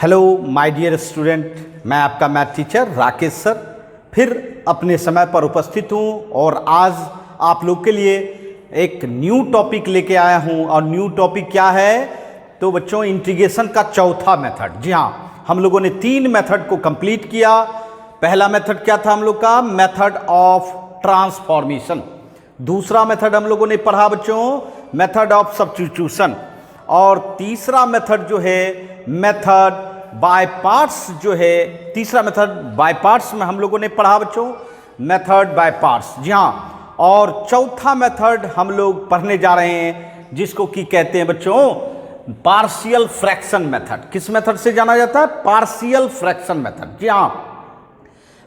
Hello my dear student, मैं आपका math teacher Rakesh sir फिर अपने समय पर उपस्थित हूँ और आज आप लोग के लिए एक न्यू टॉपिक लेके आया हूँ। और न्यू टॉपिक क्या है? तो बच्चों, इंटीग्रेशन का चौथा मेथड। जी हाँ, हम लोगों ने 3 मेथड को कंप्लीट किया। पहला मेथड क्या था हम लोग का? Method of transformation. दूसरा मेथड हम लोगों ने पढ़ा बच्चों, मेथड ऑफ सब्स्टिट्यूशन। और तीसरा मेथड जो है मेथड बाय पार्ट्स जो है, तीसरा मेथड बाय पार्ट्स में हम लोगों ने पढ़ा बच्चों, मेथड बाय पार्ट्स। जी हाँ, और चौथा मेथड हम लोग पढ़ने जा रहे हैं जिसको कि कहते हैं बच्चों पार्शियल फ्रैक्शन मेथड। किस मेथड से जाना जाता है? Partial fraction method. जी हाँ,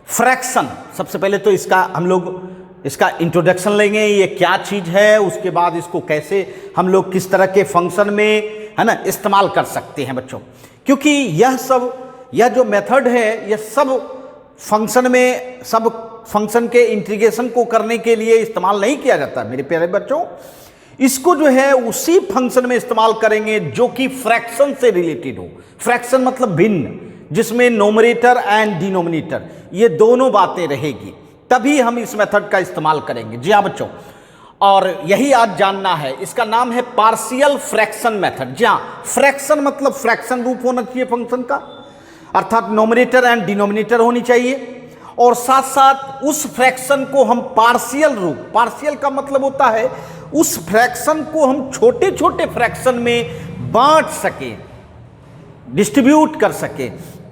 फ्रैक्शन। सबसे पहले तो इसका हम लोग इसका इंट्रोडक्शन लेंगे, ये क्या चीज़ है, उसके बाद इसको कैसे हम लोग किस तरह के फंक्शन में है ना इस्तेमाल कर सकते हैं बच्चों। क्योंकि यह जो मेथड है यह सब फंक्शन के इंटीग्रेशन को करने के लिए इस्तेमाल नहीं किया जाता मेरे प्यारे बच्चों। इसको जो है उसी फंक्शन में इस्तेमाल करेंगे जो कि फ्रैक्शन से रिलेटेड हो। फ्रैक्शन मतलब भिन्न, जिसमें नोमरेटर एंड डिनोमिनेटर ये दोनों बातें रहेगी, तभी हम इस मेथड का इस्तेमाल करेंगे। जी हाँ बच्चों, और यही आज जानना है। इसका नाम है पार्शियल फ्रैक्शन मेथड। जी हाँ, फ्रैक्शन मतलब फ्रैक्शन रूप होना चाहिए फंक्शन का, अर्थात नोमिनेटर एंड डिनोमिनेटर होनी चाहिए। और साथ साथ उस फ्रैक्शन को हम पार्शियल रूप, पार्शियल का मतलब होता है उस फ्रैक्शन को हम छोटे छोटे फ्रैक्शन में बांट सके, डिस्ट्रीब्यूट कर सके,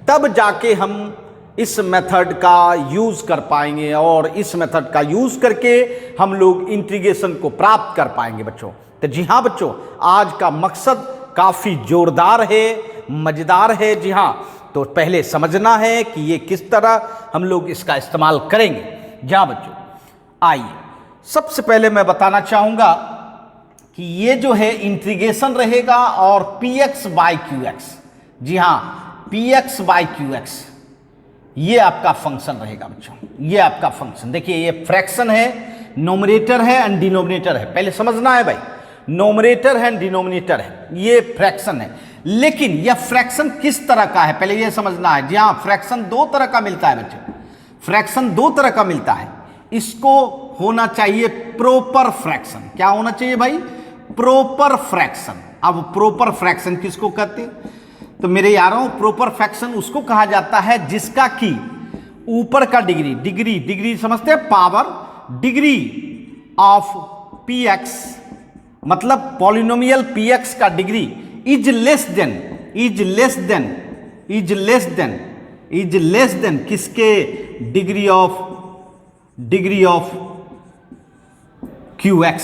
तब जाके हम इस मेथड का यूज कर पाएंगे। और इस मेथड का यूज करके हम लोग इंटीग्रेशन को प्राप्त कर पाएंगे बच्चों। तो जी हाँ बच्चों, आज का मकसद काफी जोरदार है, मजेदार है। जी हाँ, तो पहले समझना है कि ये किस तरह हम लोग इसका इस्तेमाल करेंगे। जी हाँ बच्चों, आइए सबसे पहले मैं बताना चाहूंगा कि ये जो है इंटीग्रेशन रहेगा और px बाई qx। जी हाँ, px बाई qx ये आपका फंक्शन रहेगा बच्चों। ये आपका फंक्शन देखिए, ये फ्रैक्शन है, नोमिनेटर है एंड डिनोमिनेटर है। पहले समझना है भाई, नोमिनेटर है एंड डिनोमिनेटर है, ये फ्रैक्शन है। लेकिन यह फ्रैक्शन किस तरह का है पहले ये समझना है। जी हाँ, फ्रैक्शन 2 तरह का मिलता है बच्चों, फ्रैक्शन 2 तरह का मिलता है। इसको होना चाहिए प्रॉपर फ्रैक्शन। क्या होना चाहिए भाई? Proper fraction. अब प्रॉपर फ्रैक्शन किसको कहते हैं? तो मेरे यारों, प्रॉपर फ्रैक्शन उसको कहा जाता है जिसका कि ऊपर का डिग्री समझते हैं, पावर, डिग्री ऑफ px मतलब पॉलिनोमियल px का डिग्री इज लेस देन किसके? Degree of qx।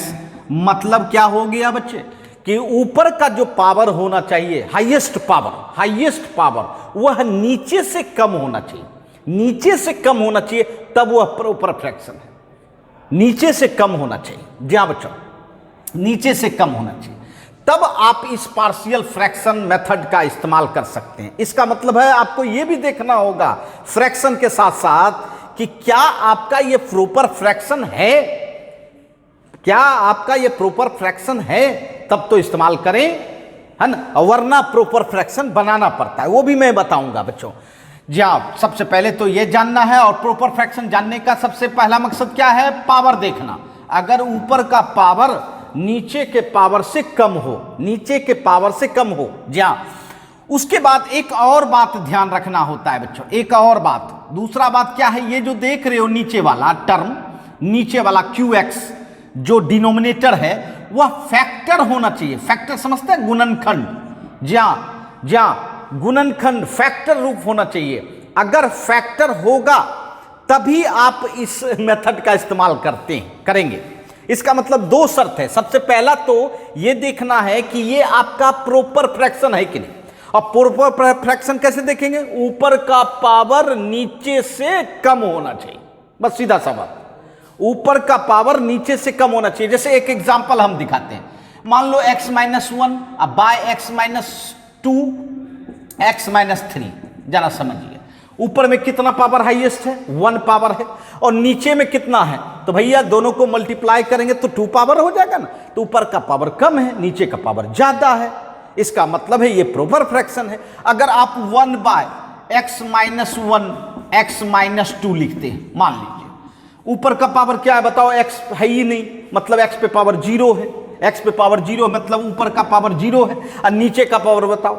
मतलब क्या हो गया बच्चे कि ऊपर का जो पावर होना चाहिए, हाईएस्ट पावर वह नीचे से कम होना चाहिए, तब वह प्रॉपर फ्रैक्शन है। नीचे से कम होना चाहिए। जी हाँ बच्चों, नीचे से कम होना चाहिए, तब आप इस पार्शियल फ्रैक्शन मेथड का इस्तेमाल कर सकते हैं। इसका मतलब है आपको यह भी देखना होगा फ्रैक्शन के साथ साथ कि क्या आपका यह प्रॉपर फ्रैक्शन है, तब तो इस्तेमाल करें, है ना, वरना प्रॉपर फ्रैक्शन बनाना पड़ता है, वो भी मैं बताऊंगा बच्चों। जी हाँ, सबसे पहले तो ये जानना है। और प्रॉपर फ्रैक्शन जानने का सबसे पहला मकसद क्या है? पावर देखना। अगर ऊपर का पावर नीचे के पावर से कम हो, जी हाँ। उसके बाद एक और बात ध्यान रखना होता है बच्चों, एक और बात। दूसरा बात क्या है? ये जो देख रहे हो नीचे वाला टर्म, नीचे वाला qx जो डिनोमिनेटर है वह फैक्टर होना चाहिए। फैक्टर समझते हैं? गुणनखंड। जी हाँ, गुणनखंड फैक्टर रूप होना चाहिए। अगर फैक्टर होगा तभी आप इस मेथड का इस्तेमाल करेंगे। इसका मतलब 2 शर्त है। सबसे पहला तो यह देखना है कि ये आपका प्रॉपर फ्रैक्शन है कि नहीं। और प्रॉपर फ्रैक्शन कैसे देखेंगे? ऊपर का पावर नीचे से कम होना चाहिए, बस सीधा सा बात। ऊपर का पावर नीचे से कम होना चाहिए। जैसे एक एग्जांपल हम दिखाते हैं, मान लो x-1 बाय x-2 x-3, जरा समझिए। ऊपर में कितना पावर हाईएस्ट है? 1 पावर है। और नीचे में कितना है? तो भैया दोनों को मल्टीप्लाई करेंगे तो 2 पावर हो जाएगा ना। तो ऊपर का पावर कम है, नीचे का पावर ज्यादा है। इसका मतलब है ये प्रॉपर फ्रैक्शन है। अगर आप 1/x-1 x-2 लिखते हैं, मान लीजिए ऊपर का पावर क्या है बताओ, x है ही नहीं, मतलब x पे पावर 0 है, x पे पावर 0 मतलब ऊपर का पावर 0 है, और नीचे का पावर बताओ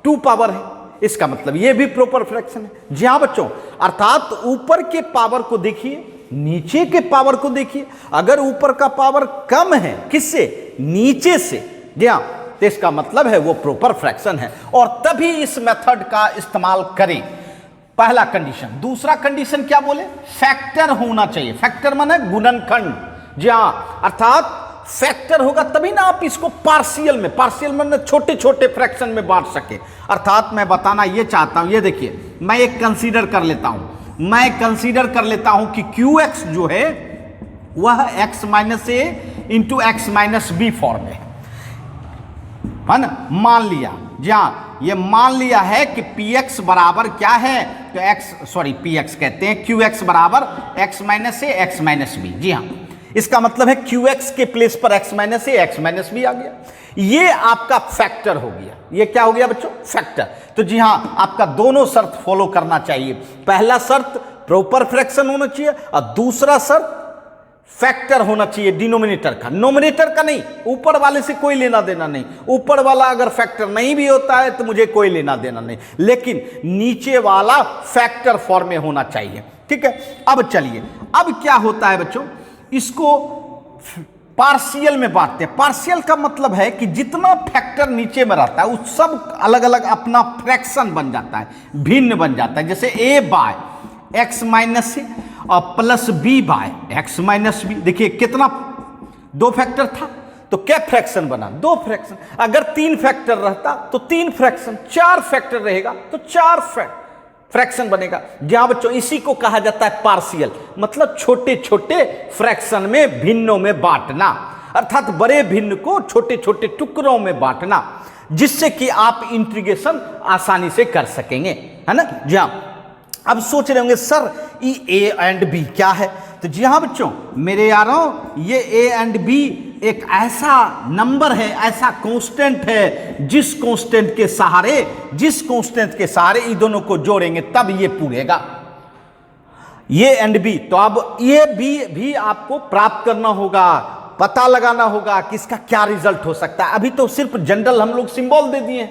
2 पावर है। इसका मतलब ये भी प्रॉपर फ्रैक्शन है। जी हाँ बच्चों, अर्थात ऊपर के पावर को देखिए, नीचे के पावर को देखिए। अगर ऊपर का पावर कम है किससे, नीचे से, जी हाँ, तो इसका मतलब है वो प्रॉपर फ्रैक्शन है, और तभी इस मेथड का इस्तेमाल करें। पहला कंडीशन। दूसरा कंडीशन क्या बोले, फैक्टर होना चाहिए। फैक्टर माने गुणनखंड। जी हाँ, अर्थात फैक्टर होगा तभी ना आप इसको पार्शियल में मतलब छोटे छोटे फ्रैक्शन में बांट सके। अर्थात मैं बताना ये चाहता हूं, ये देखिए मैं एक कंसीडर कर लेता हूं, कि QX जो है वह x minus A into x minus B form में है ना, मान लिया। जी हाँ, ये मान लिया है कि PX बराबर क्या है, तो PX कहते हैं QX बराबर x minus A X minus B. जी हाँ, इसका मतलब है QX के प्लेस पर x minus A X minus B आ गया। ये आपका फैक्टर हो गया। ये क्या हो गया बच्चों, फैक्टर। तो जी हाँ, आपका दोनों शर्त फॉलो करना चाहिए। पहला शर्त प्रॉपर फ्रैक्शन होना चाहिए, और दूसरा शर्त फैक्टर होना चाहिए डिनोमिनेटर का, नोमिनेटर का नहीं। ऊपर वाले से कोई लेना देना नहीं। ऊपर वाला अगर फैक्टर नहीं भी होता है तो मुझे कोई लेना देना नहीं, लेकिन नीचे वाला फैक्टर फॉर्म में होना चाहिए। ठीक है, अब चलिए, अब क्या होता है बच्चों, इसको पार्शियल में बांटते हैं। पार्शियल का मतलब है कि जितना फैक्टर नीचे में रहता है उस सब अलग अलग अपना फ्रैक्शन बन जाता है, भिन्न बन जाता है। जैसे a by x minus c और plus B by x minus b. देखिए कितना, 2 फैक्टर था तो क्या फ्रैक्शन बना, 2 फ्रैक्शन। अगर 3 फैक्टर रहता तो 3 फ्रैक्शन, 4 फैक्टर रहेगा तो 4 फ्रैक्शन बनेगा। जहां बच्चों इसी को कहा जाता है पार्शियल, मतलब छोटे छोटे फ्रैक्शन में, भिन्नों में बांटना। अर्थात बड़े भिन्न को छोटे छोटे टुकड़ों में बांटना, जिससे कि आप इंटीग्रेशन आसानी से कर सकेंगे, है ना। जी हाँ, अब सोच रहे होंगे सर ये ए एंड बी क्या है, तो जी हाँ बच्चों मेरे यारों, ये ए एंड बी एक ऐसा नंबर है, ऐसा कांस्टेंट है, जिस कांस्टेंट के सहारे इन दोनों को जोड़ेंगे तब ये पूरेगा, ये एंड बी। तो अब ये बी भी आपको प्राप्त करना होगा, पता लगाना होगा कि इसका क्या रिजल्ट हो सकता है। अभी तो सिर्फ जनरल हम लोग सिंबल दे दिए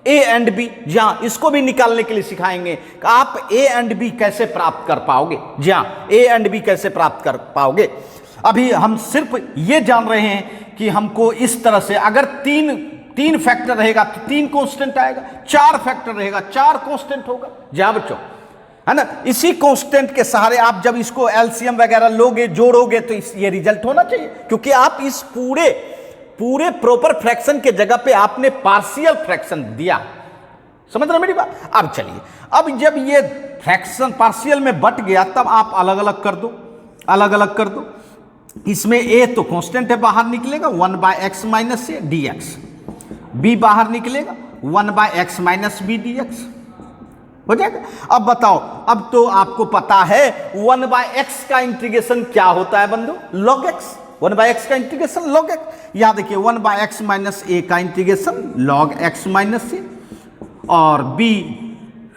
ए एंड बी। जहां इसको भी निकालने के लिए सिखाएंगे कि आप ए एंड बी कैसे प्राप्त कर पाओगे। जहां ए एंड बी कैसे प्राप्त कर पाओगे, अभी हम सिर्फ ये जान रहे हैं कि हमको इस तरह से, अगर तीन फैक्टर रहेगा तो 3 कांस्टेंट आएगा, 4 फैक्टर रहेगा 4 कांस्टेंट होगा। जहां बच्चों, है ना, इसी कांस्टेंट के सहारे आप जब इसको एलसीएम वगैरह लोगे, जोड़ोगे, तो ये रिजल्ट होना चाहिए, क्योंकि आप इस पूरे प्रॉपर फ्रैक्शन के जगह पे आपने पार्शियल फ्रैक्शन दिया। समझ रहे मेरी बात। अब चलिए, अब जब ये फ्रैक्शन पार्शियल में बट गया तब आप अलग अलग कर दो। इसमें ए तो कांस्टेंट है, बाहर निकलेगा 1/x माइनस ए dx, बी बाहर निकलेगा 1/x माइनस बी dx हो जाएगा। अब बताओ, अब तो आपको पता है 1/x का इंटीग्रेशन क्या होता है बंधु, log x। 1/x का इंटीग्रेशन log x। यहां देखिए 1/x माइनस ए का इंटीग्रेशन log x माइनस ए, और b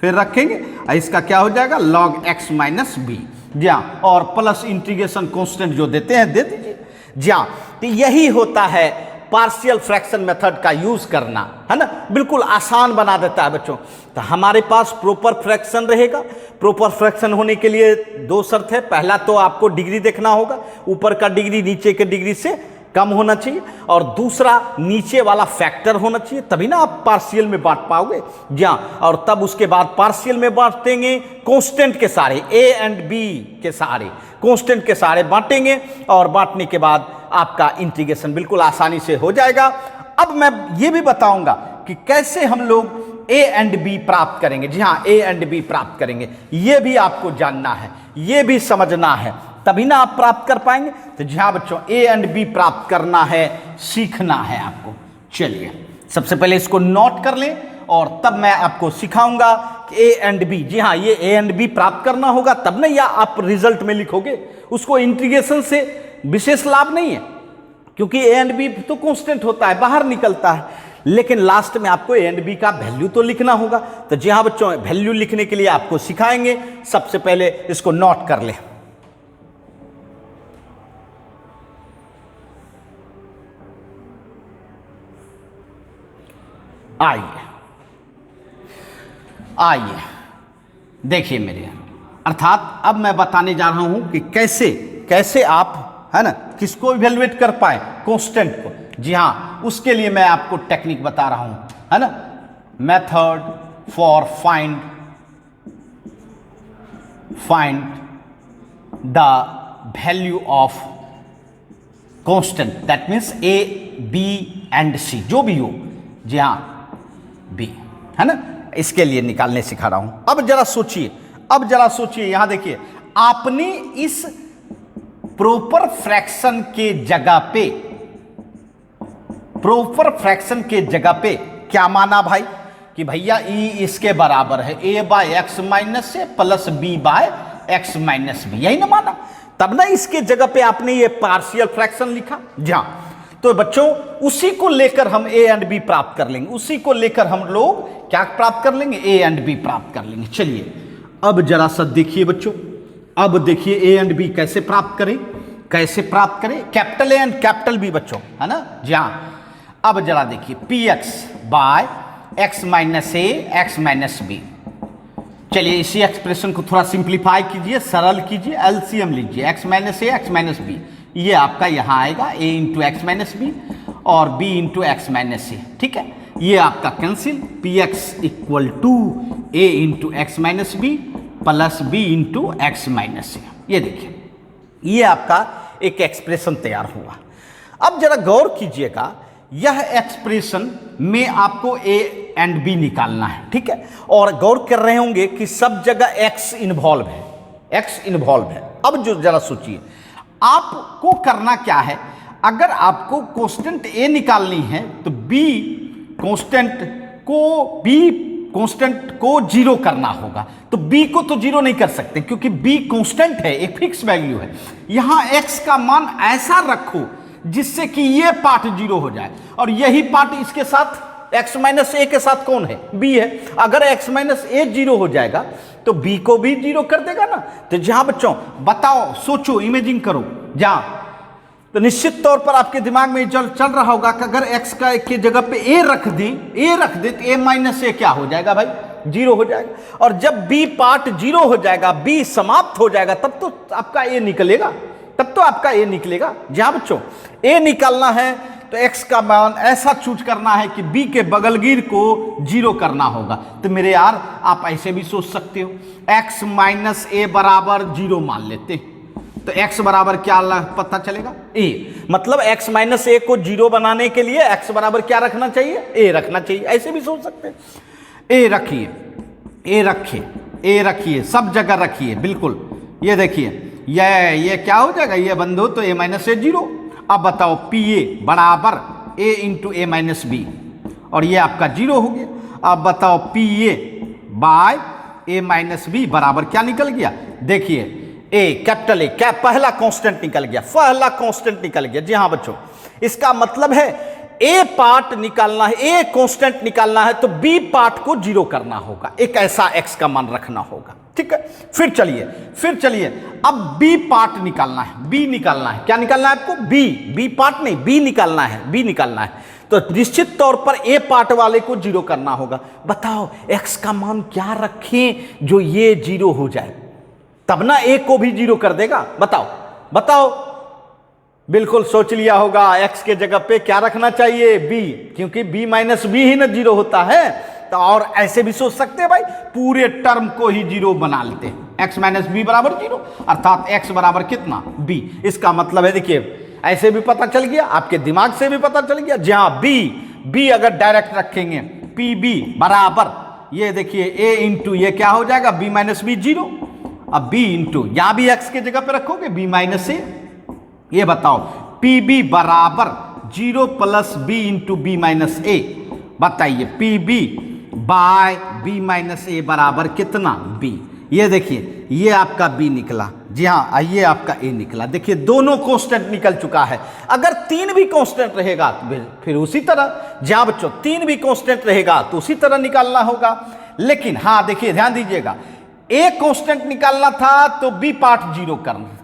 फिर रखेंगे, इसका क्या हो जाएगा log x माइनस बी। जहाँ और प्लस इंटीग्रेशन कांस्टेंट जो देते हैं दे दीजिए। जहाँ तो यही होता है पार्शियल फ्रैक्शन मेथड का यूज करना, है ना, बिल्कुल आसान बना देता है बच्चों। तो हमारे पास प्रॉपर फ्रैक्शन रहेगा। प्रॉपर फ्रैक्शन होने के लिए 2 शर्त है। पहला तो आपको डिग्री देखना होगा, ऊपर का डिग्री नीचे के डिग्री से कम होना चाहिए, और दूसरा नीचे वाला फैक्टर होना चाहिए, तभी ना आप पार्शियल में बांट पाओगे। जहाँ और तब उसके बाद पार्शियल में बांटेंगे कांस्टेंट के सहारे, ए एंड बी के सहारे, कांस्टेंट के सहारे बांटेंगे, और बांटने के बाद आपका इंटीग्रेशन बिल्कुल आसानी से हो जाएगा। अब मैं ये भी बताऊंगा कि कैसे हम लोग ए एंड बी प्राप्त करेंगे। जी हाँ, ए एंड बी प्राप्त करेंगे, ये भी आपको जानना है, ये भी समझना है, तभी ना आप प्राप्त कर पाएंगे। तो जी हाँ बच्चों, ए एंड बी प्राप्त करना है, सीखना है आपको। चलिए सबसे पहले इसको नोट कर लें, और तब मैं आपको सिखाऊंगा कि ए एंड बी, जी हाँ ये ए एंड बी प्राप्त करना होगा, तब ना या आप रिजल्ट में लिखोगे। उसको इंटीग्रेशन से विशेष लाभ नहीं है, क्योंकि ए एंड बी तो कांस्टेंट होता है, बाहर निकलता है। लेकिन लास्ट में आपको ए एंड बी का वैल्यू तो लिखना होगा। तो जी हाँ बच्चों, वैल्यू लिखने के लिए आपको सिखाएंगे। सबसे पहले इसको नोट कर ले। आइए देखिए मेरे, अर्थात अब मैं बताने जा रहा हूं कि कैसे कैसे आप, है ना, किसको इवेलुएट कर पाए, कांस्टेंट को। जी हाँ, उसके लिए मैं आपको टेक्निक बता रहा हूं, है ना, method for find the value of constant, that means A B and C, जो भी हो। जी हाँ, बी, है ना, इसके लिए निकालने सिखा रहा हूं। अब जरा सोचिए, यहां देखिए, आपने इस प्रॉपर फ्रैक्शन के जगह पे क्या माना भाई, कि भैया ई इसके बराबर है A by x minus A plus B by x minus B, यही ना माना। तब ना इसके जगह पे आपने ये पार्शियल फ्रैक्शन लिखा। जी हाँ, तो बच्चों उसी को लेकर हम ए एंड बी प्राप्त कर लेंगे, उसी को लेकर हम लोग क्या प्राप्त कर लेंगे, ए एंड बी प्राप्त कर लेंगे। चलिए अब जरा सा देखिए बच्चों, अब देखिए ए एंड बी कैसे प्राप्त करें, capital A and capital B बच्चों, है ना। जी हाँ, अब जरा देखिए, P X by x minus A X minus B. चलिए इसी एक्सप्रेशन को थोड़ा सिंप्लीफाई कीजिए, सरल कीजिए, एलसीएम लीजिए, X minus A X minus B, ये आपका यहां आएगा a into x minus B और b into x minus A. ठीक है, ये आपका cancel, P X equal to A into x minus B plus B into x minus A. ये देखिए, ये आपका एक एक्सप्रेशन तैयार हुआ। अब जरा गौर कीजिएगा, यह एक्सप्रेशन में आपको ए एंड बी निकालना है। ठीक है, और गौर कर रहे होंगे कि सब जगह x इन्वॉल्व है। अब जो जरा सोचिए, आपको करना क्या है, अगर आपको कांस्टेंट ए निकालनी है तो बी कांस्टेंट को जीरो करना होगा। तो बी को तो जीरो नहीं कर सकते क्योंकि बी कांस्टेंट है, एक फिक्स वैल्यू है। यहां एक्स का मान ऐसा रखो जिससे कि ये पार्ट जीरो हो जाए और यही पार्ट इसके साथ एक्स माइनस ए के साथ कौन है, बी है। अगर एक्स माइनस ए जीरो हो जाएगा तो बी को भी जीरो कर देगा ना। तो जहां बच्चों बताओ, सोचो, इमेजिन करो, जहां तो निश्चित तौर पर आपके दिमाग में चल रहा होगा कि अगर एक्स का के जगह पे ए रख दे तो ए माइनस ए क्या हो जाएगा भाई, जीरो हो जाएगा। और जब बी पार्ट जीरो हो जाएगा, बी समाप्त हो जाएगा, तब तो आपका ए निकलेगा, जहां बच्चों ए निकालना है तो x का मान ऐसा चूज करना है कि b के बगलगीर को जीरो करना होगा। तो मेरे यार, आप ऐसे भी सोच सकते हो, x माइनस ए बराबर जीरो मान लेते हैं तो x बराबर क्या पता चलेगा, a। मतलब x माइनस ए को जीरो बनाने के लिए x बराबर क्या रखना चाहिए, a रखना चाहिए। ऐसे भी सोच सकते हैं, a रखिए, सब जगह रखिए, बिल्कुल। ये देखिए, ये क्या हो जाएगा, ये बंद हो तो a माइनस ए जीरो। अब बताओ, पी ए बराबर a into a minus B, और ये आपका जीरो हो गया। अब बताओ, p a by a minus b बराबर क्या निकल गया, देखिए ए, कैपिटल ए, क्या पहला कांस्टेंट निकल गया। जी हाँ बच्चों, इसका मतलब है ए पार्ट निकालना है, ए कांस्टेंट निकालना है तो बी पार्ट को जीरो करना होगा, एक ऐसा एक्स का मान रखना होगा। ठीक है, फिर चलिए अब बी पार्ट निकालना है, क्या निकालना है आपको, बी पार्ट नहीं, बी निकालना है। तो निश्चित तौर पर ए पार्ट वाले को जीरो करना होगा। बताओ एक्स का मान क्या रखें जो ये जीरो हो जाए, तब ना ए को भी जीरो कर देगा। बताओ, बिल्कुल सोच लिया होगा, एक्स के जगह पे क्या रखना चाहिए, बी, क्योंकि बी माइनस बी ही ना जीरो होता है। तो और ऐसे भी सोच सकते हैं भाई, पूरे टर्म को ही जीरो बना लेते हैं, एक्स माइनस बी बराबर जीरो, अर्थात एक्स बराबर कितना, बी। इसका मतलब है, देखिए ऐसे भी पता चल गया, आपके दिमाग से भी पता चल गया। जहां बी अगर डायरेक्ट रखेंगे, पी बी बराबर, ये देखिए ए इंटू ये क्या हो जाएगा, बी माइनस बी जीरो। अब बी इंटू यहां भी एक्स के जगह पे रखोगे बी माइनस ए। ये बताओ, पी बी बराबर zero plus B into B minus A. बताइए, P B by B minus A बराबर कितना, बी। ये देखिए, ये आपका बी निकला। जी हाँ, आइए आपका ए निकला। देखिए दोनों कांस्टेंट निकल चुका है। अगर 3 भी कांस्टेंट रहेगा तो फिर उसी तरह, जहाँ बच्चों 3 भी कांस्टेंट रहेगा तो उसी तरह निकालना होगा। लेकिन हाँ देखिए ध्यान दीजिएगा, ए कांस्टेंट निकालना था तो बी पार्ट 0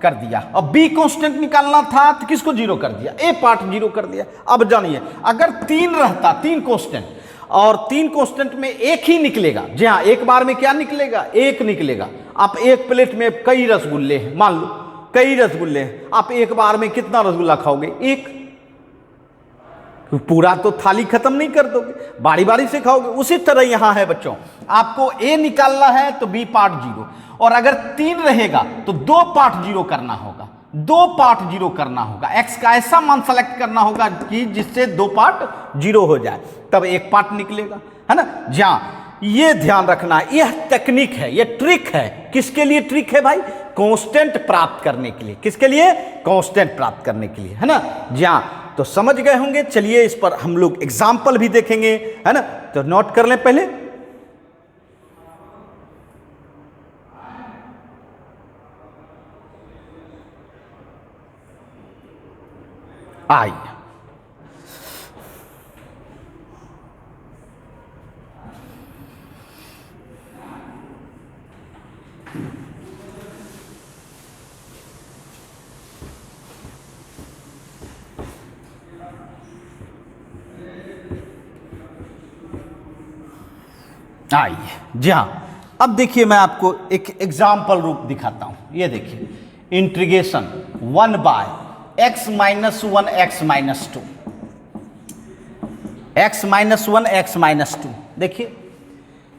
कर दिया, और बी कांस्टेंट निकालना था तो किसको 0 कर दिया, ए पार्ट 0 कर दिया। अब जानिए अगर 3 रहता, 3 कांस्टेंट, और 3 कांस्टेंट में एक ही निकलेगा, जी हाँ एक बार में क्या निकलेगा, एक निकलेगा। आप एक प्लेट में कई रसगुल्ले हैं, मान लो कई रसगुल्ले हैं, आप एक बार में कितना रसगुल्ला खाओगे, एक। पूरा तो थाली खत्म नहीं कर दोगे, बारी बारी से खाओगे। उसी तरह यहां है बच्चों, आपको ए निकालना है तो बी पार्ट 0, और अगर 3 रहेगा तो 2 पार्ट 0 करना होगा, 2 पार्ट 0 करना होगा। एक्स का ऐसा मान सेलेक्ट करना होगा कि जिससे 2 पार्ट 0 हो जाए, तब एक पार्ट निकलेगा, है ना। जहां ये ध्यान रखना, यह टेक्निक है, यह ट्रिक है। किसके लिए ट्रिक है भाई, कांस्टेंट प्राप्त करने के लिए। किसके लिए, कांस्टेंट प्राप्त करने के लिए, है ना। जहां तो समझ गए होंगे। चलिए इस पर हम लोग एग्जाम्पल भी देखेंगे, है ना। तो नोट कर लें पहले, आइए आइए, जी हाँ। अब देखिए मैं आपको एक एग्जाम्पल रूप दिखाता हूं। ये देखिए, integration 1 by x minus 1 x minus 2, x minus 1 x minus 2। देखिए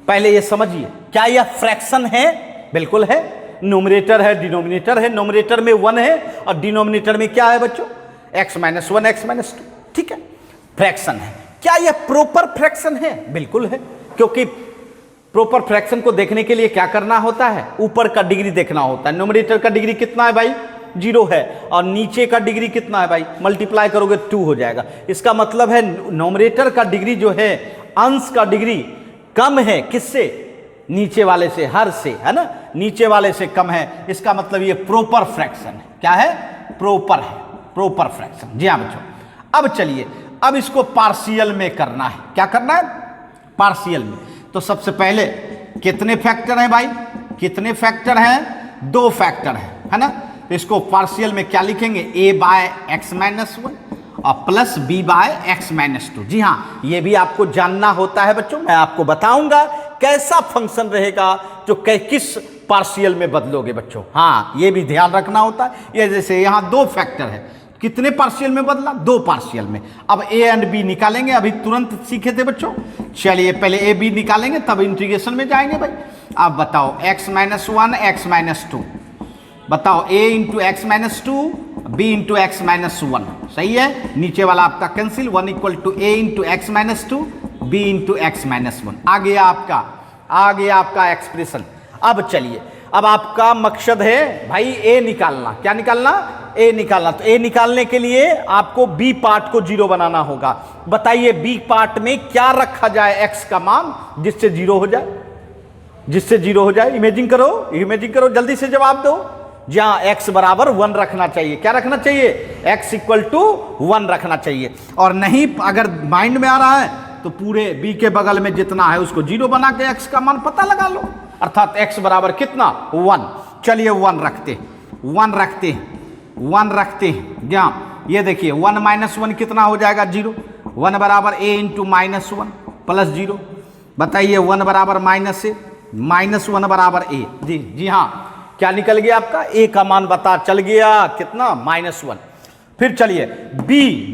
पहले ये समझिए, क्या यह फ्रैक्शन है, बिल्कुल है। न्यूमरेटर है, डिनोमिनेटर है। न्यूमरेटर में 1 है और डिनोमिनेटर में क्या है बच्चों, x माइनस 1 x माइनस 2, ठीक है। फ्रैक्शन है, क्या यह प्रॉपर फ्रैक्शन है, बिल्कुल है। क्योंकि प्रॉपर फ्रैक्शन को देखने के लिए क्या करना होता है, ऊपर का डिग्री देखना होता है। न्यूमरेटर का डिग्री कितना है भाई, 0 है, और नीचे का डिग्री कितना है भाई, मल्टीप्लाई करोगे 2 हो जाएगा। इसका मतलब है न्यूमरेटर का डिग्री जो है, अंश का डिग्री कम है, किससे, नीचे वाले से, हर से, है ना, नीचे वाले से कम है। इसका मतलब ये प्रॉपर फ्रैक्शन है। क्या है, प्रॉपर है, प्रॉपर फ्रैक्शन। जी हाँ बच्चों। अब चलिए, अब इसको पार्शियल में करना है। क्या करना है, पार्शियल में। तो सबसे पहले कितने फैक्टर हैं भाई, कितने फैक्टर हैं, 2 फैक्टर हैं, है ना। तो इसको पार्शियल में क्या लिखेंगे, a बाय एक्स माइनस 1 और plus b by x minus 2। जी हाँ, ये भी आपको जानना होता है बच्चों। मैं आपको बताऊंगा कैसा फंक्शन रहेगा जो किस पार्शियल में बदलोगे बच्चों। हाँ, ये भी ध्यान रखना होता है। ये जैसे यहाँ 2 फैक्टर है, कितने पार्शियल में बदला, 2 पार्शियल में। अब a एंड b निकालेंगे, अभी तुरंत सीखे थे बच्चों। चलिए पहले a b निकालेंगे, तब इंटीग्रेशन में जाएंगे भाई। अब बताओ x माइनस 1 x माइनस 2, बताओ a into x minus 2 b into x minus 1, सही है। नीचे वाला आपका cancel, 1 equal to a into x minus 2 b into x minus 1। आ गया आपका एक्सप्रेशन। अब चलिए, अब आपका मकसद है भाई a निकालना। क्या निकालना, a निकालना। तो a निकालने के लिए आपको b पार्ट को 0 बनाना होगा। बताइए b पार्ट में क्या रखा जाए x का मान, जिससे 0 हो जाए, जिससे 0 हो जाए। इमेजिन करो, जल्दी से जवाब दो। जहां x बराबर 1 रखना चाहिए। क्या रखना चाहिए, x इक्वल टू 1 रखना चाहिए। और नहीं, अगर माइंड में आ रहा है तो पूरे b के बगल में जितना है उसको 0 बना के x का मान पता लगा लो, अर्थात x बराबर कितना, 1। चलिए 1 रखते हैं। जहाँ ये देखिए 1 माइनस 1 कितना हो जाएगा, 0। 1 बराबर a इंटू माइनस 1 प्लस 0। बताइए 1 बराबर माइनस a, माइनस 1 बराबर a। जी हाँ, क्या निकल गया आपका, a का मान बता चल गया, कितना, -1। फिर चलिए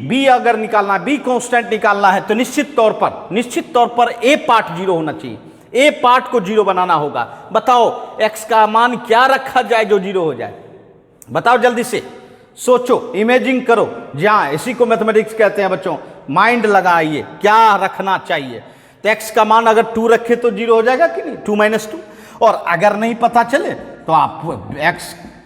b अगर निकालना, b कांस्टेंट निकालना है तो निश्चित तौर पर a पार्ट 0 होना चाहिए। a पार्ट को 0 बनाना होगा। बताओ x का मान क्या रखा जाए जो 0 हो जाए, बताओ जल्दी से, सोचो, इमेजिन करो। जहां इसी को मैथमेटिक्स कहते हैं बच्चों, माइंड लगाइए, क्या रखना चाहिए। तो x का मान अगर 2 रखे तो 0 हो जाएगा कि नहीं, 2 माइनस 2। और अगर नहीं पता चले तो आप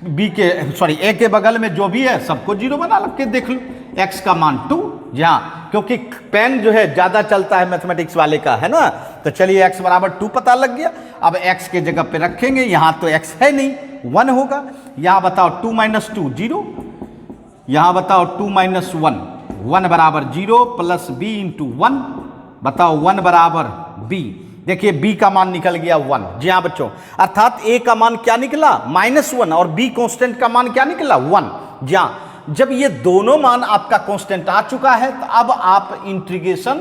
a के बगल में जो भी है सबको 0 बना लग के देख लो। x का मान 2, जहाँ क्योंकि पेन जो है ज़्यादा चलता है मैथमेटिक्स वाले का, है ना। तो चलिए x बराबर 2 पता लग गया। अब x के जगह पे रखेंगे, यहाँ तो x है नहीं, 1 होगा। यहां बताओ 2 माइनस 2 0, यहां बताओ 2 माइनस 1 1 बराबर 0 प्लस बी इंटू 1, बताओ 1 बराबर बी। देखिए बी का मान निकल गया 1। जी हाँ बच्चों, अर्थात ए का मान क्या निकला -1 और बी कांस्टेंट का मान क्या निकला 1। जी हाँ, जब ये दोनों मान आपका कांस्टेंट आ चुका है तो अब आप इंटीग्रेशन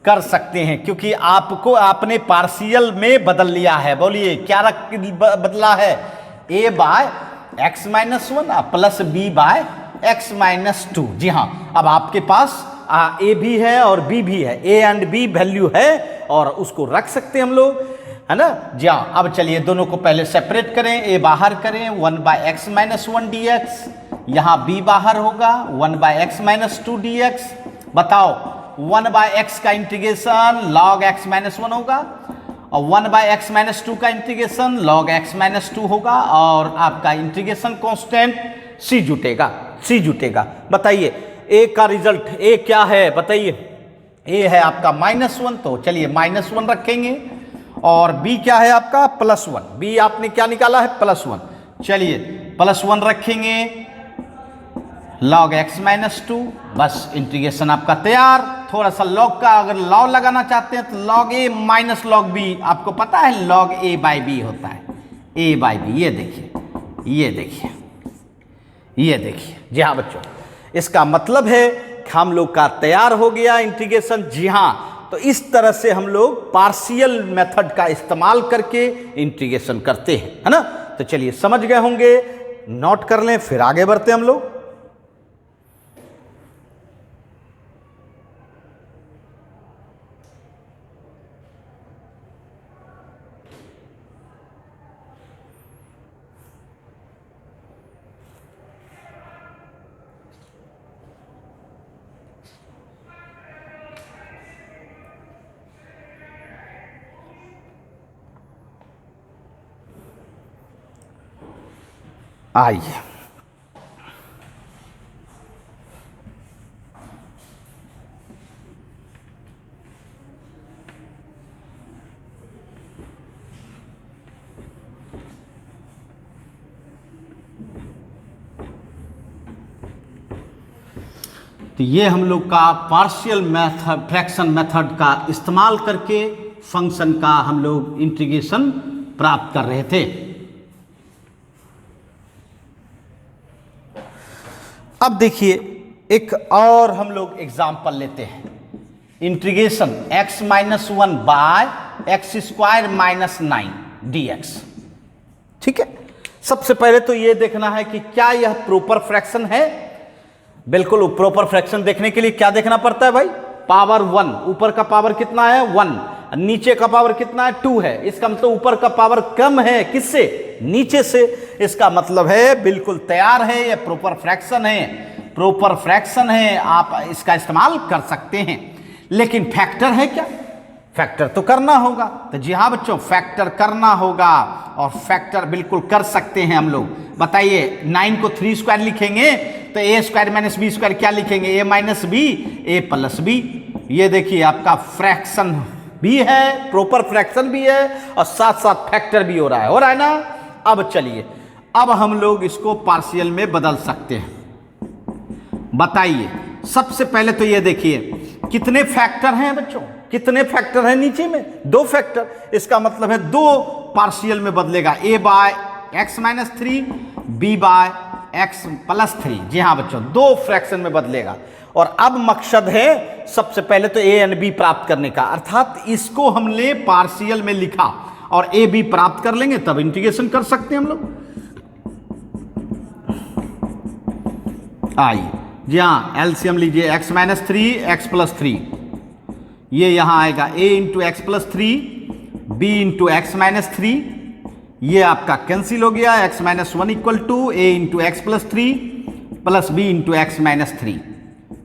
कर सकते हैं, क्योंकि आपको आपने पार्शियल में बदल लिया है। बोलिए क्या बदला है, a by x minus 1 plus B by x minus 2। जी हाँ, अब आपके पास ए भी है और बी भी है, ए एंड बी वैल्यू है और उसको रख सकते हैं हम लोग, है ना। जी हाँ, अब चलिए दोनों को पहले सेपरेट करें, ए बाहर करें 1 by x minus 1 d x, यहाँ बी बाहर होगा 1 by x minus 2 d x. बताओ 1 बाय एक्स का इंटीग्रेशन लॉग एक्स माइनस 1 होगा और 1 बाय एक्स माइनस 2 का इंटीग्रेशन लॉग एक्स माइनस 2 होगा और आपका इंटीग्रेशन कांस्टेंट सी जुटेगा। बताइए ए का रिजल्ट ए क्या है, बताइए। ए है आपका -1, तो चलिए -1 रखेंगे और बी क्या है आपका +1। बी आपने क्या निकाला है +1, चलिए +1 रखेंगे log x माइनस 2, बस इंटीग्रेशन आपका तैयार। थोड़ा सा log का अगर लॉ लगाना चाहते हैं तो log a minus log b, आपको पता है log a बाई बी होता है, a बाई बी। ये देखिए जी हाँ बच्चों, इसका मतलब है कि हम लोग का तैयार हो गया इंटीग्रेशन। जी हाँ, तो इस तरह से हम लोग पार्शियल मेथड का इस्तेमाल करके इंटीग्रेशन करते हैं, है ना। तो चलिए समझ गए होंगे, नोट कर लें, फिर आगे बढ़ते हम लोग। आइए तो ये हम लोग का पार्शियल मेथड, फ्रैक्शन मेथड का इस्तेमाल करके फंक्शन का हम लोग इंटीग्रेशन प्राप्त कर रहे थे। अब देखिए एक और हम लोग एग्जाम्पल लेते हैं, integration x minus 1 by x square minus 9 d x. ठीक है, सबसे पहले तो ये देखना है कि क्या यह प्रॉपर फ्रैक्शन है। बिल्कुल, प्रॉपर फ्रैक्शन देखने के लिए क्या देखना पड़ता है भाई, पावर 1, ऊपर का पावर कितना है 1, नीचे का पावर कितना है 2 है। इसका मतलब ऊपर का पावर कम है किससे, नीचे से। इसका मतलब है बिल्कुल तैयार है, यह प्रॉपर फ्रैक्शन है, प्रॉपर फ्रैक्शन है, आप इसका इस्तेमाल कर सकते हैं। लेकिन फैक्टर है क्या, फैक्टर तो करना होगा। तो जी हाँ बच्चों, फैक्टर करना होगा और फैक्टर बिल्कुल कर सकते हैं हम लोग। बताइए 9 को 3 स्क्वायर लिखेंगे तो ए स्क्वायर माइनस बी स्क्वायर क्या लिखेंगे, ए माइनस बी ए प्लस बी। ये देखिए आपका फ्रैक्शन भी है, प्रॉपर फ्रैक्शन भी है और साथ साथ फैक्टर भी हो रहा है ना। अब चलिए, अब हम लोग इसको पार्शियल में बदल सकते हैं। बताइए सबसे पहले तो ये देखिए कितने फैक्टर हैं बच्चों, कितने फैक्टर हैं नीचे में, 2 फैक्टर। इसका मतलब है 2 पार्शियल में बदलेगा, a by x minus 3 b by x plus 3। जी हाँ बच्चों, 2 फ्रैक्शन में बदलेगा। और अब मकसद है सबसे पहले तो a एंड b प्राप्त करने का, अर्थात इसको हमने पार्शियल में लिखा और a b प्राप्त कर लेंगे तब इंटीग्रेशन कर सकते हैं हम लोग। आइए जी हाँ, एलसीएम लीजिए, x माइनस 3 एक्स प्लस 3, ये यहाँ आएगा a into x plus 3 b into x minus 3, ये आपका कैंसिल हो गया, x minus 1 equal to a into x plus 3 plus b into x minus 3।